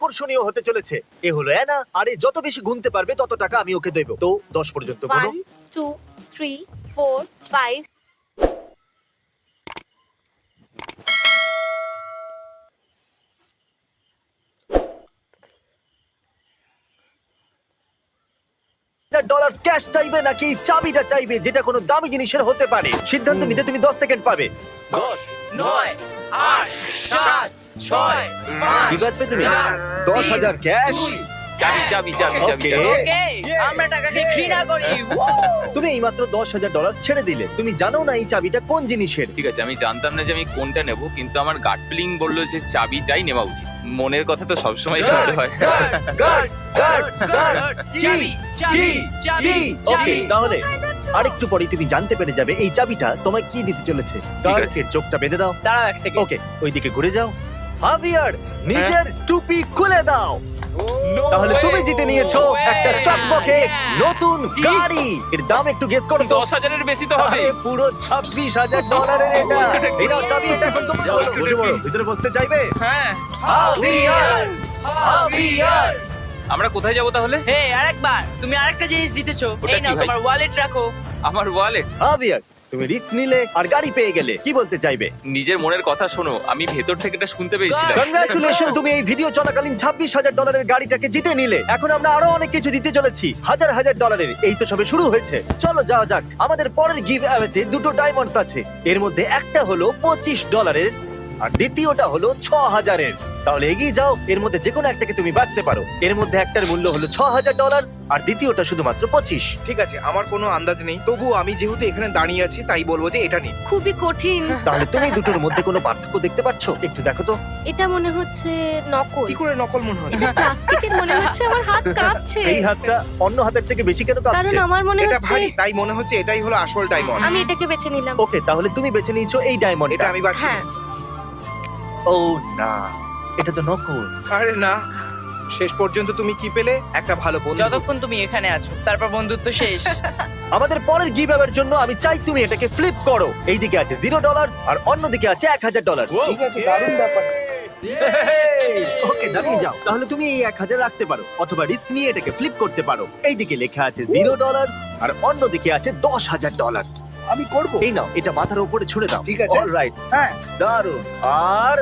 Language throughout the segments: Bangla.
আকর্ষণীয় হতে চলেছে। এ হলো অ্যানা, আর এ যত বেশি গুনতে পারবে তত টাকা আমি ওকে দেবো। তো 10 পর্যন্ত গুনো। 1 2 3 4 5 $1000 ক্যাশ চাইবে নাকি এই চাবিটা চাইবে, যেটা কোনো দামি জিনিসের হতে পারে? সিদ্ধান্ত নিতে তুমি 10 সেকেন্ড পাবে। 10 9 8 7 6 কি 5 বাজবে তুমি? 4 10,000 ক্যাশ। চাবি Okay. ওকে আমরা টাকাকে ঘৃণা করি তুমি এইমাত্র $10,000 ছেড়ে দিলে। তুমি জানো না এই চাবিটা কোন জিনিসের। ঠিক আছে, আমি জানতাম না যে আমি কোনটা নেব, কিন্তু আমার গাট ফিলিং বললো যে চাবিটাই নেওয়া উচিত। মনের কথা তো সবসময় সত্য হয়। চাবি চাবি চাবি ওকে, তাহলে আরেকটু পরে তুমি জানতে পেরে যাবে এই চাবিটা তোমায় কি দিতে চলেছে। আছে। এর চোখটা বেঁধে দাও। দাঁড়াও এক সেকেন্ড ওকে, ওইদিকে ঘুরে যাও। হাভিয়ার, নিজের টুপি খুলে দাও। তাহলে তুমি জিতে নিয়েছো একটা চকমকে নতুন গাড়ি। এর দাম একটু গেস করো তো। 10,000-এর বেশি তো হবে। আরে পুরো $26,000 এটা। এটা চাবি, এটা এখন তোমার। বসে পড়ো, ভিতরে বসতে চাইবে? হ্যাঁ, হাভিয়ার। আমরা কোথায় যাব তাহলে? হে আরেকবার তুমি আরেকটা জিনিস জিতেছো। ওটা এই কি নাও ভাই? তোমার ওয়ালেট রাখো। আমার ওয়ালেট। হাভিয়ার, তুমি রিস্ক নিলে আর গাড়ি পেয়ে গেলে। কি বলতে চাইবে? নিজের মনের কথা শোনো, আমি ভেতর থেকে এটা শুনতে পেয়েছিলাম। কংগ্রাচুলেশন, তুমি এই ভিডিও চলাকালীন $26,000 গাড়িটাকে জিতে নিলে। এখন আমরা আরো অনেক কিছু দিতে চলেছি, হাজার হাজার ডলারের। এই তো সবে শুরু হয়েছে। চলো যাওয়া যাক। আমাদের পরের গিভ অ্যাওয়েতে দুটো ডায়মন্ডস আছে। এর মধ্যে একটা হলো $25 আর দ্বিতীয়টা হলো 6,000। তাহলে এগিয়ে যাও, এর মধ্যে যে কোনো একটাকে তুমি বাঁচতে পারো। এর মধ্যে একটার মূল্য হলো $6,000 আর দ্বিতীয়টা শুধুমাত্র 25। ঠিক আছে, আমার কোনো আন্দাজ নেই, তবু আমি যেহেতু এখানে দাঁড়িয়ে আছি তাই বলবো যে এটা নিন। খুবই কঠিন। তাহলে তুমি দুটোর মধ্যে কোনো পার্থক্য দেখতে পাচ্ছো? একটু দেখো তো। এটা মনে হচ্ছে নকল। কি করে নকল মনে হচ্ছে? এটা প্লাস্টিকের মনে হচ্ছে। আমার হাত কাঁপছে। এই হাতটা অন্য হাতের থেকে বেশি কেন কারণ কাঁপছে? আমার মনে এটা হচ্ছে ভারী, তাই মনে হচ্ছে এটাই হলো আসল ডায়মন্ড। আমি এটাকে বেছে নিলাম। ওকে, তাহলে তুমি বেছে নিয়েছো এই ডায়মন্ডটা। এটা আমি বাছি। হ্যাঁ, ও না, এটা তো নকল। আরে না, শেষ পর্যন্ত তুমি কি পেলে? একটা ভালো বন্ধু। যতক্ষণ তুমি এখানে আছো তারপর বন্ধুত্ব শেষ। আমাদের পরের গিভ অ্যাওয়ের জন্য আমি চাই তুমি এটাকে ফ্লিপ করো। এইদিকে আছে $0 আর অন্যদিকে আছে $1,000। ঠিক আছে, দারুণ ব্যাপার। ওকে, দাঁড়িয়ে যাও। তাহলে তুমি এই 1,000 রাখতে পারো, অথবা রিস্ক নিয়ে এটাকে ফ্লিপ করতে পারো। এইদিকে লেখা আছে $0 আর অন্যদিকে আছে $10,000। আমি করব। এই নাও, এটা মাথার উপরে ছুড়ে দাও। ঠিক আছে। অলরাইট, হ্যাঁ, দারুণ। আর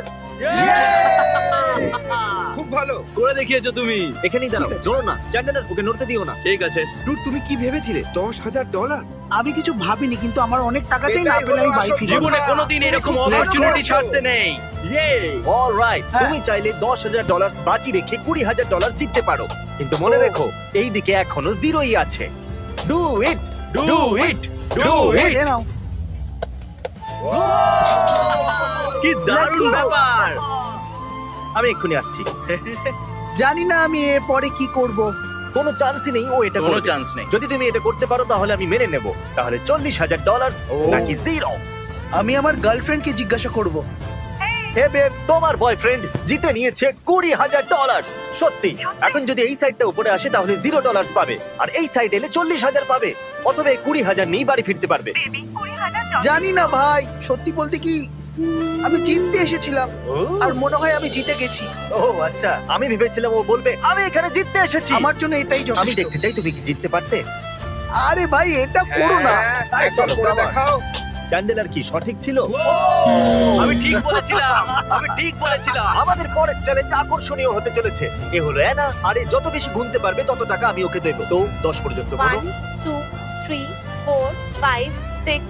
খুব ভালো। করে দেখিয়েছো তুমি। এখানেই দাঁড়াও, ঠিক আছে। জোরো না। চ্যান্ডেলার, ওকে নড়তে দিও না। ঠিক আছে। ডুড, তুমি কি ভেবেছিলে? $10,000? আমি কিছু ভাবিনি, কিন্তু আমার অনেক টাকা চাই, না পেলে আমি বাড়ি ফিরে যাবো। জীবনে কোনোদিন এরকম অপরচুনিটি ছাড়তে নেই। ইয়ে। অলরাইট, হ্যাঁ। তুমি চাইলে $10,000 বাজি রেখে $20,000 জিততে পারো। কিন্তু মনে রেখো, এই দিকে এখনো জিরোই আছে। Do it, do it, do it. এই নাও। কি দারুণ ব্যাপার। আমি এক্ষুনি আসছি। জানি না আমি এর পরে কি করব। কোনো চান্সই নেই ও এটা কোনো করবে। চান্স নেই। যদি তুমি এটা করতে পারো তাহলে আমি মেনে নেব। তাহলে $40,000 নাকি জিরো? আমি আমার গার্লফ্রেন্ডকে জিজ্ঞাসা করব। হে বেব, তোমার বয়ফ্রেন্ড জিতে নিয়েছে $20,000। সত্যি, এখন যদি এই সাইডটা উপরে আসে তাহলে $0 পাবে, আর এই সাইড এলে 40,000 পাবে। অথবা এই 20,000 নিয়ে বাড়ি ফিরতে পারবে। জানি না ভাই, সত্যি বলতে কি আমি জিততে এসেছিলাম আর মনে হয় আমি জিতে গেছি। ও আচ্ছা, আমি ভেবেছিলাম ও বলবে আমি এখানে জিততে এসেছি। আমার জন্য এটাই আমি যথেষ্ট। দেখতে চাই তুমি কি জিততে পারতে। আরে ভাই, এটা করো না। হ্যাঁ, আরে একবার চলো, করে come on. দেখাও। চ্যান্ডেলার কি সঠিক ছিল? আমি ঠিক বলেছিলাম। আমি ঠিক বলেছিলাম। আমাদের পরের চ্যালেঞ্জ আকর্ষণীয় হতে চলেছে। এ হলো অ্যানা, আর এ যত বেশি গুনতে পারবে তত টাকা আমি ওকে দেবো। তো 10 পর্যন্ত গুনো। 1 2 3 4 5 6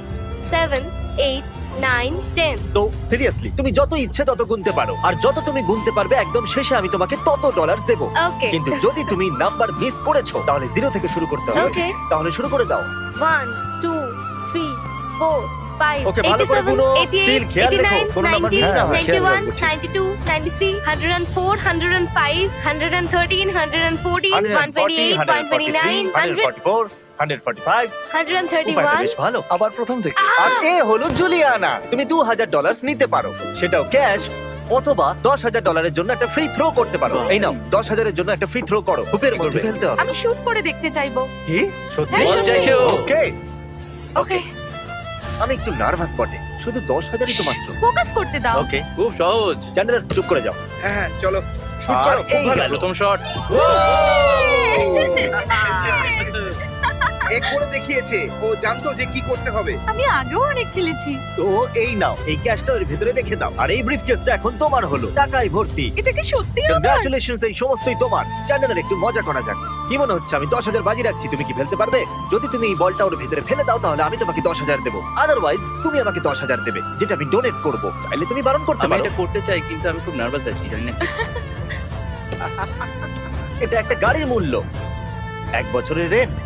7 8 9 10। তো সিরিয়াসলি তুমি যত ইচ্ছে তত গুনতে পারো, আর যত তুমি গুনতে পারবে একদম শেষে আমি তোমাকে তত ডলার দেবো। ওকে, কিন্তু যদি তুমি নাম্বার মিস করেছো তাহলে 0 থেকে শুরু করতে হবে। ওকে। তাহলে শুরু করে দাও। 1 2 3 4 5 ওকে, ভালো করে 87 গুনো। 88 Still খেয়াল রেখো, 89 কোনো নাম্বার 90 মিস না হয়। 91 92 93 104 105 113 114 128 129 144, 145। 131 উপায়টা বেশ ভালো। আবার প্রথম থেকে। আর এ হলো জুলিয়ানা। তুমি $2,000 নিতে পারো, সেটাও ক্যাশ, অথবা $10,000 জন্য একটা ফ্রি থ্রো করতে পারো। এই নাও, 10,000 জন্য একটা ফ্রি থ্রো করো। হুপের মধ্যে করবে? ফেলতে হবে। আমি শুট করে দেখতে চাইবো। কি সত্যি? হ্যাঁ, বল চাইছো? ওকে, ওকে, আমি একটু নার্ভাস বটে। শুধু 10,000ই তো মাত্র। ফোকাস করতে দাও। ওকে, খুব সহজ। চ্যান্ডেলার চুপ করে যাও। হ্যাঁ হ্যাঁ, চলো শুট আর করো খুব এই ভালো। গেল। প্রথম শট এ করে দেখিয়েছে, ও জানতো যে কি করতে হবে। আমি আগেও অনেক খেলেছি। তো এই নাও, এই ক্যাশটা ওর ভিতরে রেখে দাও, আর এই ব্রিফকেসটা এখন তোমার হলো, টাকায় ভর্তি। এটা কি সত্যি আমার? কংগ্রাচুলেশনস, এই সমস্তই তোমার। চ্যান্ডেলার, একটু মজা করা যাক। কি মনে হচ্ছে? আমি 10,000 বাজি রাখছি, তুমি কি ফেলতে পারবে? যদি তুমি এই বলটা ওর ভিতরে ফেলে দাও তাহলে আমি তোমাকে 10,000 দেবো, আদারওয়াইজ তুমি আমাকে 10,000 দেবে, যেটা আমি ডোনেট করব। চাইলে তুমি বারণ করতে আমি পারো। এটা করতে চাই কিন্তু আমি খুব নার্ভাস আছি, জানি না কি। এটা একটা গাড়ির মূল্য, 1 বছরের রেন্ট।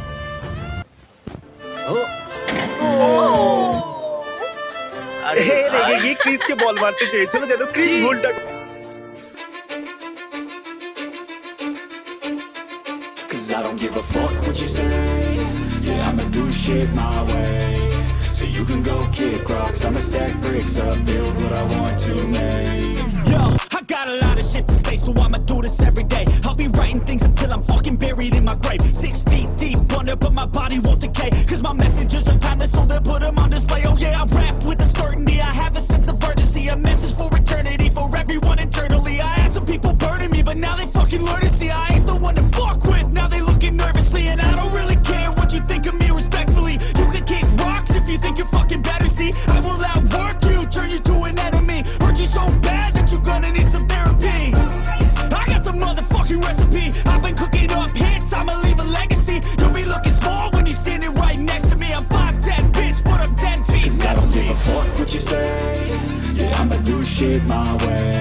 আরে রেগে গিয়ে ক্রিসকে বল মারতে চেয়েছিল, যেন ক্রিস ভুলটা। Cause I don't give a fuck what you say. Yeah, I'ma do shit my way. So you can go kick rocks, I'ma stack bricks up, build what I want to make. Yo, I got a lot of shit to say, so I'ma do this every day. I'll be writing things until I'm fucking buried in my grave. 6 feet deep under, but my body won't decay. Cause my messages are timeless, so they'll put them on display. Oh yeah, I rap with a certainty, I have a sense of urgency. A message for eternity, for everyone internally. I had some people burning me, but now they fucking learn to see I ain't the one to fuck with. Now they looking nervously, and I don't really care what you think of me respectfully. You can kick rocks if you think you're fucking better, see. I will outwork you, turn you to an enemy. Hurt you so bad that you're gonna need some therapy. I got the motherfucking recipe. I've been cooking up hits, I'ma leave a legacy. You'll be looking small when you're standing right next to me. I'm 5'10", bitch, but I'm 10 feet next to me. I don't give a fuck what you say. Yeah, I'ma do shit my way.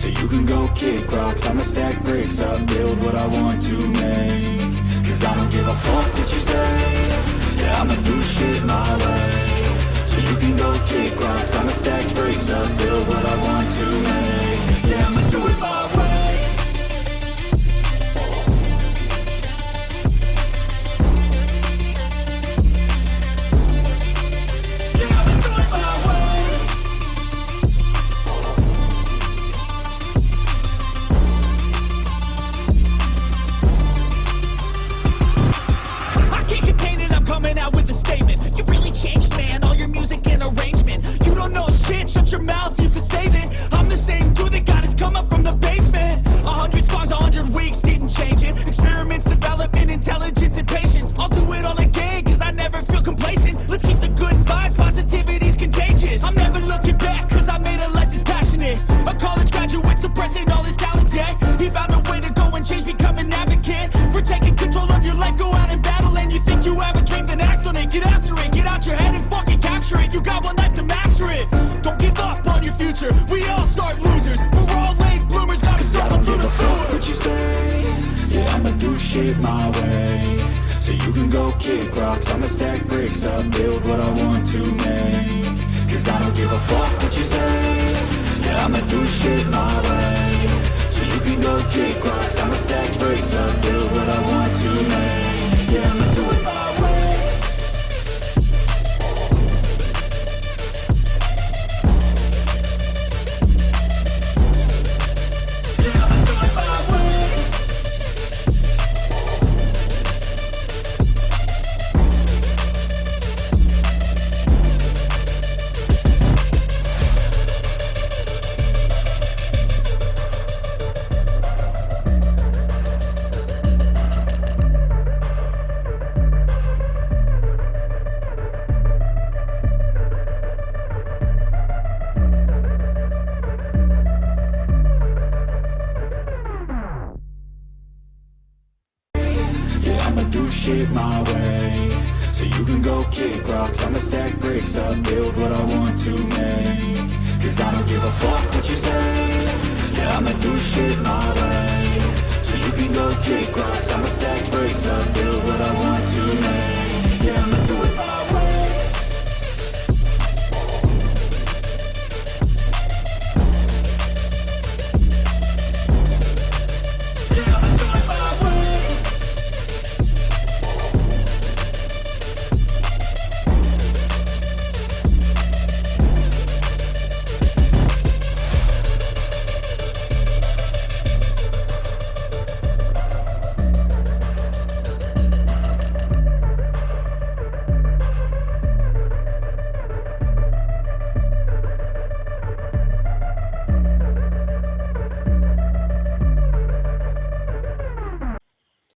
So you can go kick rocks, I'ma stack bricks up, build what I want to make. Cause I don't give a fuck what you say. Yeah, I'ma do shit my way. So you can go kick rocks, I'ma stack bricks up, build what I want to make. Yeah, I'ma do it my way. Yeah, I'ma do it my way. I can't contain it, I'm coming out with a statement. You really changed, man, all your music and arrangement. You don't know shit, shut your mouth, you can save it. I'm the same dude that got his come up from the basement. 100 songs, 100 weeks, didn't change it. Experiments, development, intelligence, and patience. I'll do it all again, cause I never feel complacent. Let's keep the good vibes, positivity's contagious. I'm never looking back, cause I made a life that's passionate. A college graduate suppressing all his talents, yeah. He found a way to go and change, become an advocate. For taking control of your life, go out and battle. And you think you have a dream, then act on it. Get after it, get out your head and fucking capture it. You got one life to master it. Don't give up on your future, we all start losers. We're all late bloomers, gotta struggle through the sewer. What you say? Yeah, I'ma do shit my way. So you can go kick rocks, I'ma stack bricks up, build what I want to make. Cause I don't give a fuck what you say. Yeah, I'ma do shit my way. So you can go kick rocks, I'ma stack bricks up, build what I want to make. Yeah, I'ma do it my way. Yeah, I'ma do it my way. Yeah, I'ma do shit my way. So you can go kick rocks, I'ma stack bricks up, build what I want to make. Cause I don't give a fuck what you say. Yeah, I'ma do shit my way. So you can go kick rocks, I'ma stack bricks up, build what I want to make.